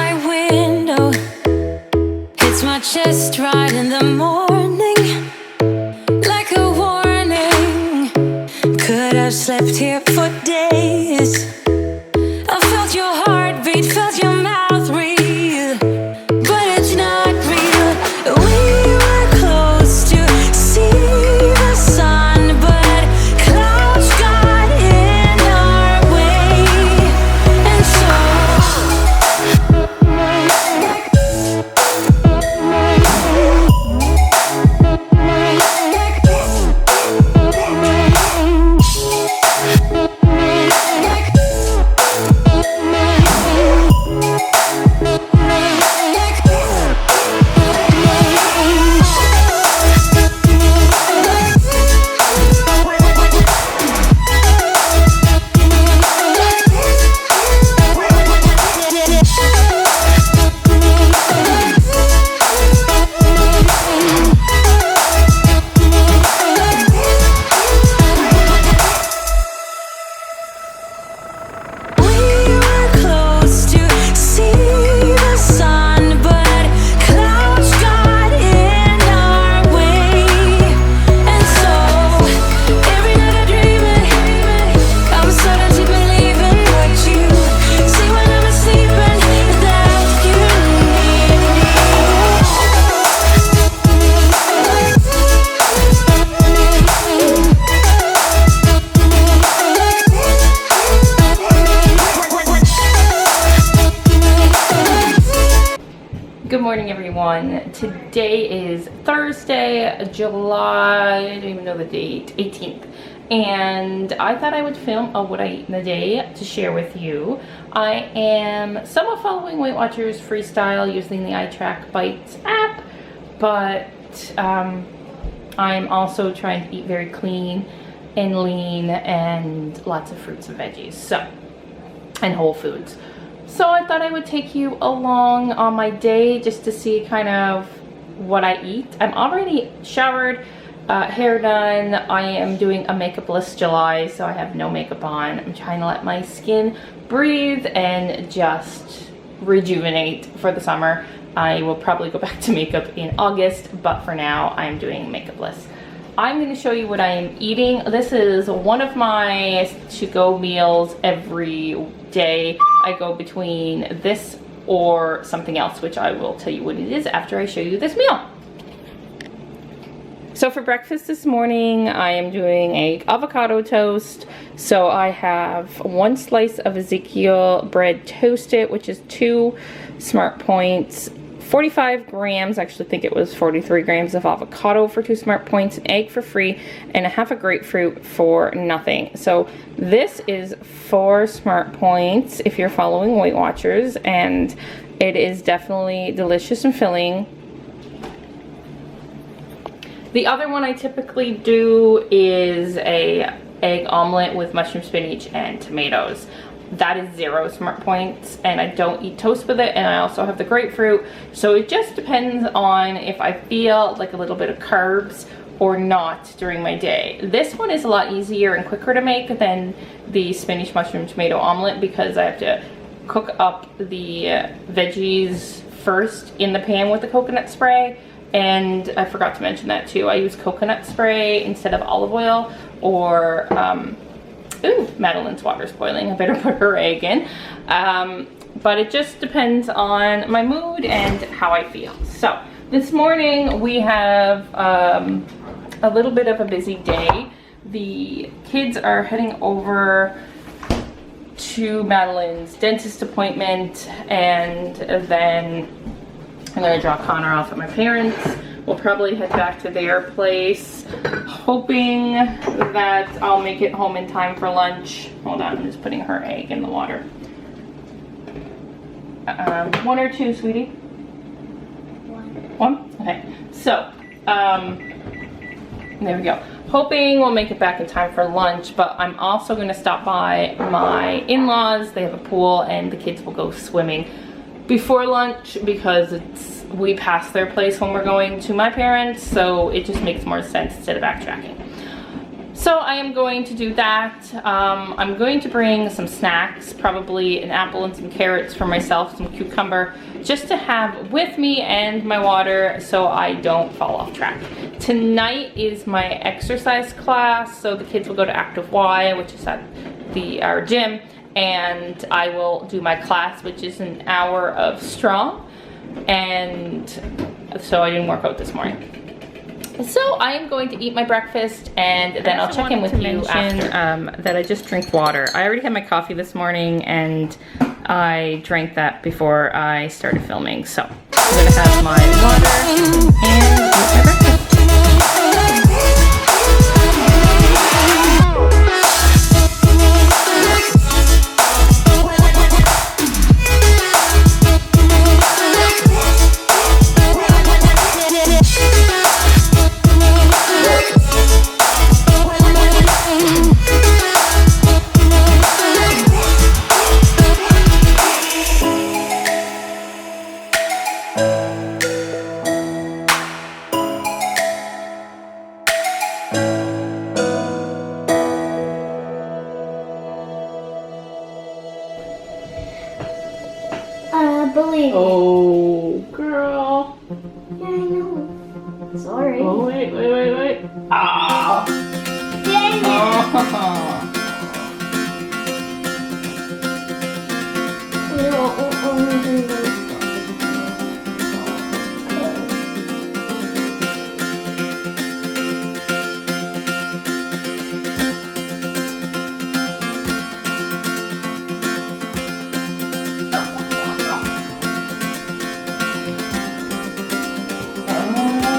my window hits my chest right in the morning, like a warning. Could have slept here for days. I felt your heartbeat, felt your mouth breathe, but it's not real. We were close to see the sun, but clouds got in our way, and so Good morning, everyone. Today is Thursday, July, I don't even know the date, 18th. And I thought I would film a what I eat in a day to share with you. I am somewhat following Weight Watchers Freestyle using the iTrack Bites app, but I'm also trying to eat very clean and lean and lots of fruits and veggies, and whole foods. So I thought I would take you along on my day just to see kind of what I eat. I'm already showered, hair done. I am doing a makeup-less July, so I have no makeup on. I'm trying to let my skin breathe and just rejuvenate for the summer. I will probably go back to makeup in August, but for now I'm doing makeup-less. I'm going to show you what I am eating. This is one of my to-go meals every day. I go between this or something else, which I will tell you what it is after I show you this meal. So for breakfast this morning, I am doing an avocado toast. So I have one slice of Ezekiel bread toasted, which is 2 Smart Points, 45 grams, I actually think it was 43 grams of avocado for 2 Smart Points, an egg for free, and a half a grapefruit for nothing. So this is 4 Smart Points if you're following Weight Watchers, and it is definitely delicious and filling. The other one I typically do is a egg omelet with mushroom, spinach, and tomatoes. That is 0 Smart Points, and I don't eat toast with it, and I also have the grapefruit, so it just depends on if I feel like a little bit of carbs or not during my day. This one is a lot easier and quicker to make than the spinach, mushroom, tomato omelet because I have to cook up the veggies first in the pan with the coconut spray, and I forgot to mention that too. I use coconut spray instead of olive oil, or ooh, Madeline's water's boiling. I better put her egg in. But it just depends on my mood and how I feel. So this morning we have a little bit of a busy day. The kids are heading over to Madeline's dentist appointment, and then I'm gonna drop Connor off at my parents'. We'll probably head back to their place, hoping that I'll make it home in time for lunch. Hold on, I'm just putting her egg in the water. 1 or 2, sweetie? 1? Okay. So, there we go. Hoping we'll make it back in time for lunch, but I'm also going to stop by my in-laws. They have a pool, and the kids will go swimming before lunch because we pass their place when we're going to my parents, so it just makes more sense instead of backtracking. So I am going to do that. I'm going to bring some snacks, probably an apple and some carrots for myself, some cucumber, just to have with me, and my water so I don't fall off track. Tonight is my exercise class, so the kids will go to Active Y, which is at our gym, and I will do my class, which is an hour of strong, and so I didn't work out this morning. So I am going to eat my breakfast, and then I'll check in with you after. That I just drink water. I already had my coffee this morning, and I drank that before I started filming. So I'm gonna have my water and eat my breakfast. Oh, girl. Yeah, I know. Sorry. Oh, wait. Ah. Dang it.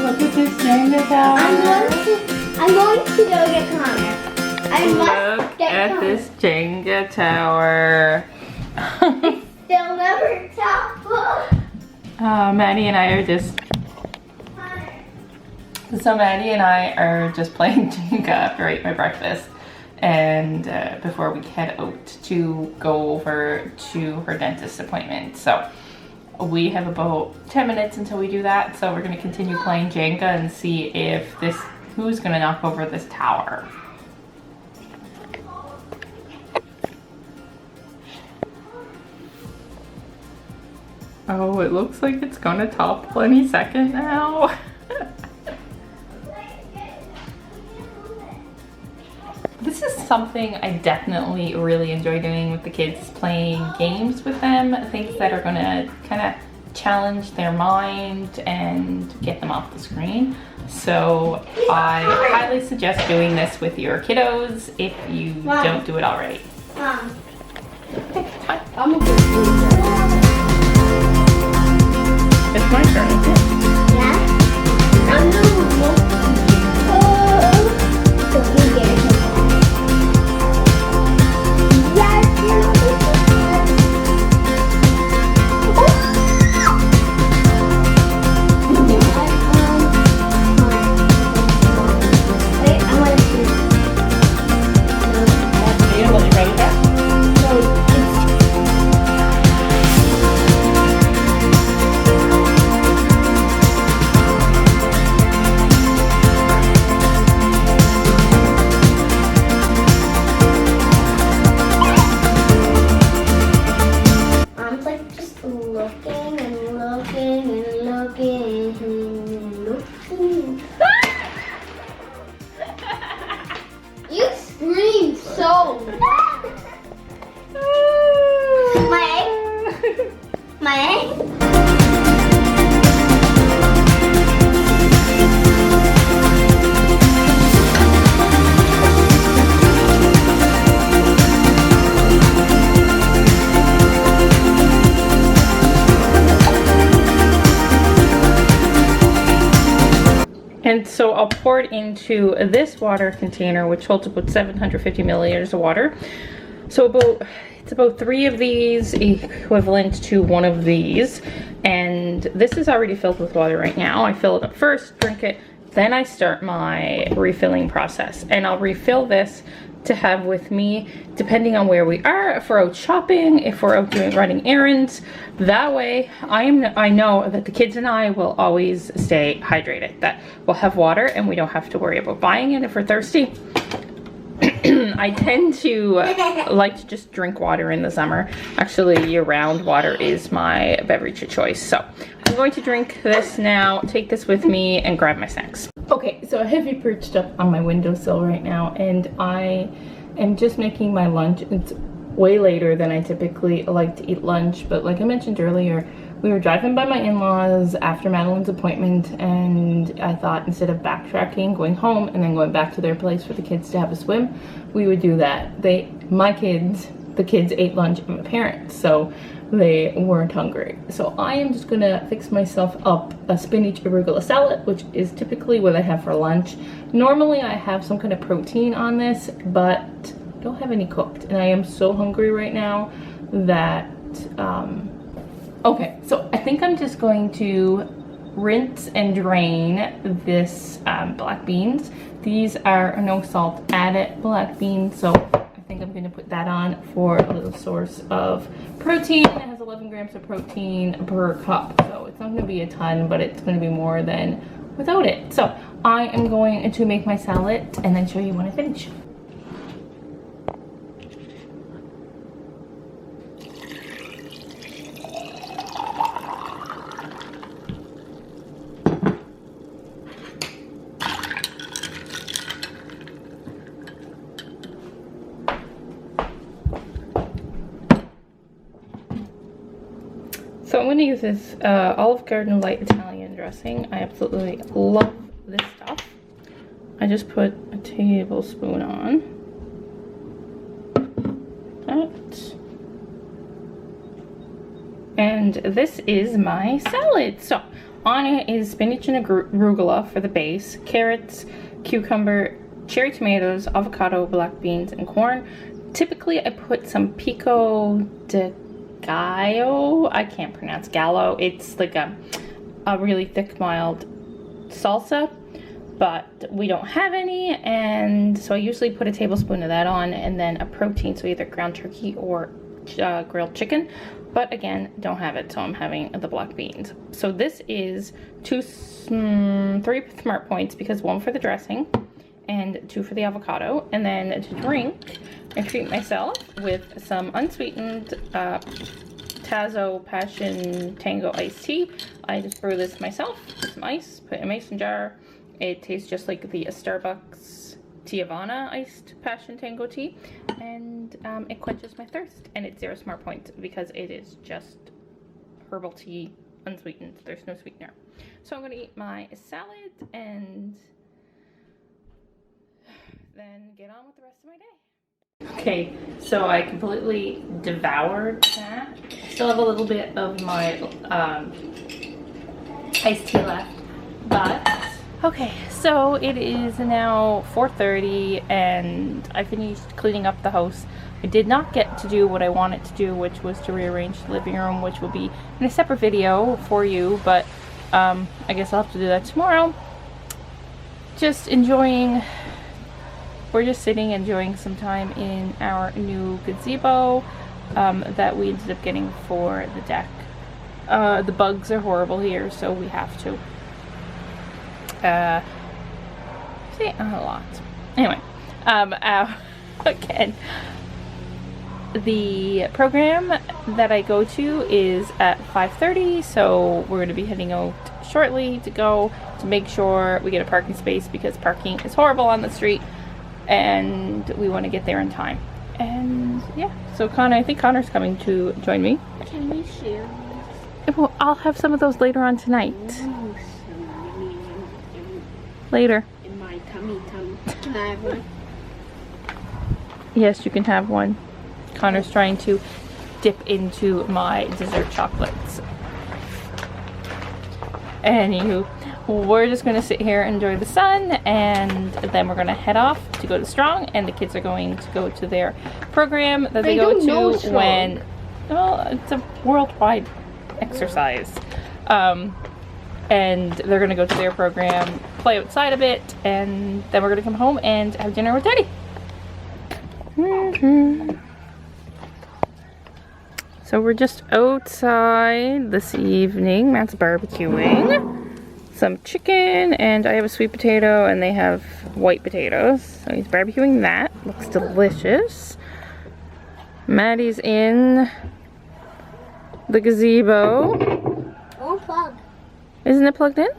Look at this Jenga tower. I'm going to go get Connor. I must Look get at Connor. this Jenga tower. They'll never topple. Maddie and I are just... Connor. So Maddie and I are just playing Jenga after I ate my breakfast, and before we head out to go over to her dentist appointment. So we have about 10 minutes until we do that, so we're going to continue playing Jenga and see if who's going to knock over this tower. Oh, it looks like it's going to topple any second now. This is something I definitely really enjoy doing with the kids, playing games with them, things that are gonna kind of challenge their mind and get them off the screen. So I highly suggest doing this with your kiddos if you don't do it already. Mom. I'm a good It's my turn, isn't it? Yeah? I'm the one. So you get it. Yes, wait, I want to see. You don't want to ready that? I'm like just looking and looking and looking and looking. You scream so loud. My egg? My egg? And so I'll pour it into this water container, which holds about 750 milliliters of water. So it's about 3 of these, equivalent to 1 of these. And this is already filled with water right now. I fill it up first, drink it, then I start my refilling process. And I'll refill this to have with me, depending on where we are, if we're out shopping, if we're out running errands. That way I know that the kids and I will always stay hydrated, that we'll have water and we don't have to worry about buying it if we're thirsty. I tend to like to just drink water in the summer. Actually, year-round water is my beverage of choice. So I'm going to drink this now, take this with me, and grab my snacks. Okay, so I have you perched up on my windowsill right now, and I am just making my lunch. It's way later than I typically like to eat lunch, but like I mentioned earlier, we were driving by my in-laws after Madeline's appointment, and I thought instead of backtracking, going home, and then going back to their place for the kids to have a swim, we would do that. The kids ate lunch at my parents, so they weren't hungry. So I am just gonna fix myself up a spinach arugula salad, which is typically what I have for lunch. Normally I have some kind of protein on this, but I don't have any cooked, and I am so hungry right now that okay, so I think I'm just going to rinse and drain this black beans. These are no salt added black beans, so I think I'm going to put that on for a little source of protein. It has 11 grams of protein per cup, so it's not going to be a ton, but it's going to be more than without it. So I am going to make my salad and then show you when I finish. So I'm going to use this Olive Garden light Italian dressing. I absolutely love this stuff. I just put a tablespoon on. That. And this is my salad. So on it is spinach and arugula for the base, carrots, cucumber, cherry tomatoes, avocado, black beans, and corn. Typically I put some pico de gallo. I can't pronounce gallo. It's like a really thick, mild salsa, but we don't have any, and so I usually put a tablespoon of that on, and then a protein, so either ground turkey or grilled chicken, but again, don't have it, so I'm having the black beans. So this is 3 smart points, because 1 for the dressing and 2 for the avocado. And then to drink, I treat myself with some unsweetened Tazo Passion Tango iced tea. I just brew this myself with some ice, put it in a mason jar. It tastes just like the Starbucks Tiavana iced Passion Tango tea, and it quenches my thirst, and it's 0 smart points because it is just herbal tea, unsweetened. There's no sweetener. So I'm going to eat my salad and then get on with the rest of my day. Okay, so I completely devoured that. Still have a little bit of my iced tea left, but okay, so it is now 4:30 and I finished cleaning up the house. I did not get to do what I wanted to do, which was to rearrange the living room, which will be in a separate video for you, but I guess I'll have to do that tomorrow. Just enjoying, we're just sitting enjoying some time in our new gazebo that we ended up getting for the deck. The bugs are horrible here, so we have to say a lot. Anyway, again, the program that I go to is at 5:30, so we're going to be heading out shortly to go to make sure we get a parking space, because parking is horrible on the street and we want to get there in time. And yeah, so Connor, I think Connor's coming to join me. Can we share these? Well, I'll have some of those later on tonight. Later. In my tummy. Can I have one? Yes, you can have one. Connor's trying to dip into my dessert chocolates. Anywho, we're just going to sit here, enjoy the sun, and then we're going to head off to go to Strong, and the kids are going to go to their program that they go to when, well, it's a worldwide exercise. And they're going to go to their program, play outside a bit, and then we're going to come home and have dinner with Daddy. So we're just outside this evening. Matt's barbecuing some chicken, and I have a sweet potato, and they have white potatoes. So he's barbecuing that. Looks delicious. Maddie's in the gazebo. Unplug. Isn't it plugged in?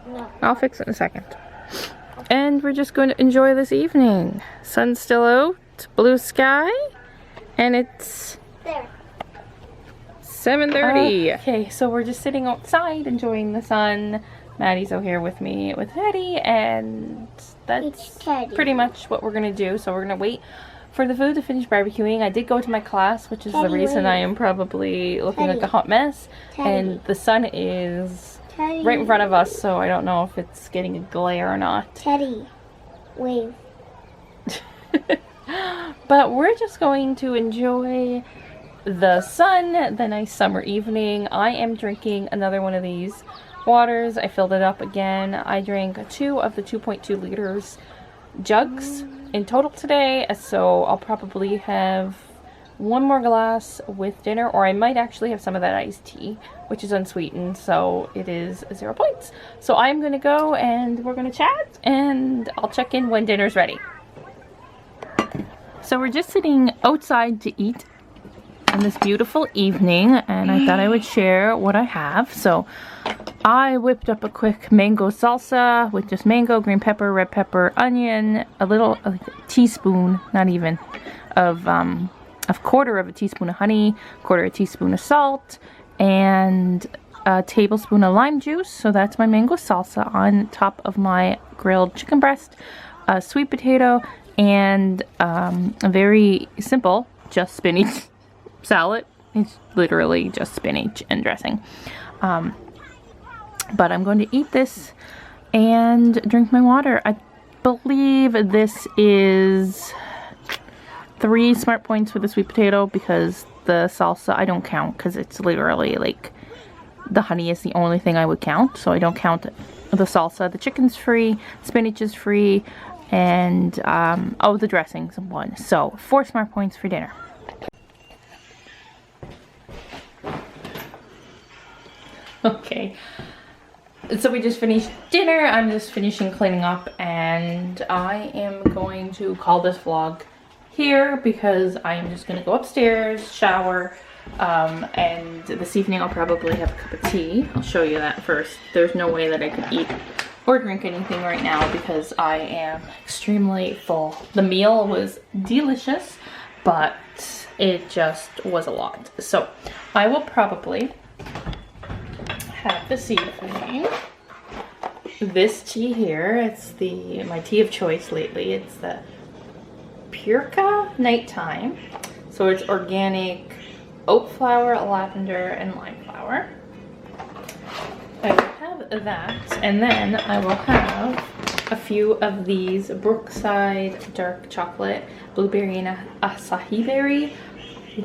No. I'll fix it in a second. And we're just going to enjoy this evening. Sun's still out, blue sky, and it's There. 7:30. Okay, so we're just sitting outside enjoying the sun. Maddie's out here with me with Teddy, and that's Teddy. pretty much what we're gonna do. So we're gonna wait for the food to finish barbecuing. I did go to my class, which is the Teddy, reason wait. I am probably looking Teddy. like a hot mess. Teddy. And the sun is Teddy. right in front of us, so I don't know if it's getting a glare or not. Teddy. Wave. But we're just going to enjoy the sun, the nice summer evening. I am drinking another one of these waters. I filled it up again. I drank 2 of the 2.2 liters jugs in total today, so I'll probably have 1 more glass with dinner, or I might actually have some of that iced tea, which is unsweetened, so it is 0 points. So I'm gonna go and we're gonna chat, and I'll check in when dinner's ready. So we're just sitting outside to eat on this beautiful evening, and I thought I would share what I have. So I whipped up a quick mango salsa with just mango, green pepper, red pepper, onion, a little a teaspoon, not even, of a quarter of a teaspoon of honey, quarter of a teaspoon of salt, and a tablespoon of lime juice. So that's my mango salsa on top of my grilled chicken breast, a sweet potato, and a very simple, just spinach salad. It's literally just spinach and dressing. But I'm going to eat this and drink my water. I believe this is 3 smart points for the sweet potato, because the salsa I don't count, because it's literally like the honey is the only thing I would count, so I don't count the salsa. The chicken's free, spinach is free, and oh, the dressing's 1. So 4 smart points for dinner. Okay, so we just finished dinner. I'm just finishing cleaning up, and I am going to call this vlog here because I am just going to go upstairs, shower, and this evening I'll probably have a cup of tea. I'll show you that first. There's no way that I could eat or drink anything right now because I am extremely full. The meal was delicious, but it just was a lot. So I will probably have this evening this tea here. It's my tea of choice lately. It's the Purka Nighttime. So it's organic oat flour, lavender, and lime flower. I will have that, and then I will have a few of these Brookside dark chocolate, blueberry and acai berry.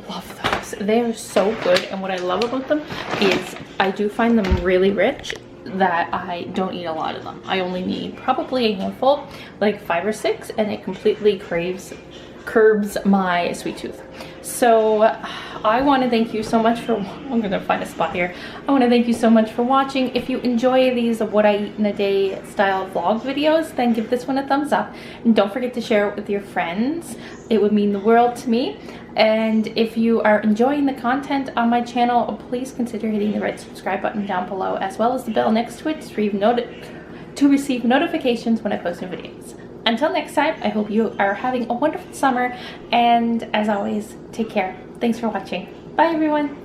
Love those. They are so good, and what I love about them is I do find them really rich, that I don't eat a lot of them. I only need probably a handful, like 5 or 6, and it completely curbs my sweet tooth. So I want to thank you so much for, I'm gonna find a spot here. I want to thank you so much for watching. If you enjoy these what I eat in a day style vlog videos, then give this one a thumbs up, and don't forget to share it with your friends. It would mean the world to me. And if you are enjoying the content on my channel, please consider hitting the red subscribe button down below, as well as the bell next to it to receive notifications when I post new videos. Until next time, I hope you are having a wonderful summer, and as always, take care. Thanks for watching. Bye everyone.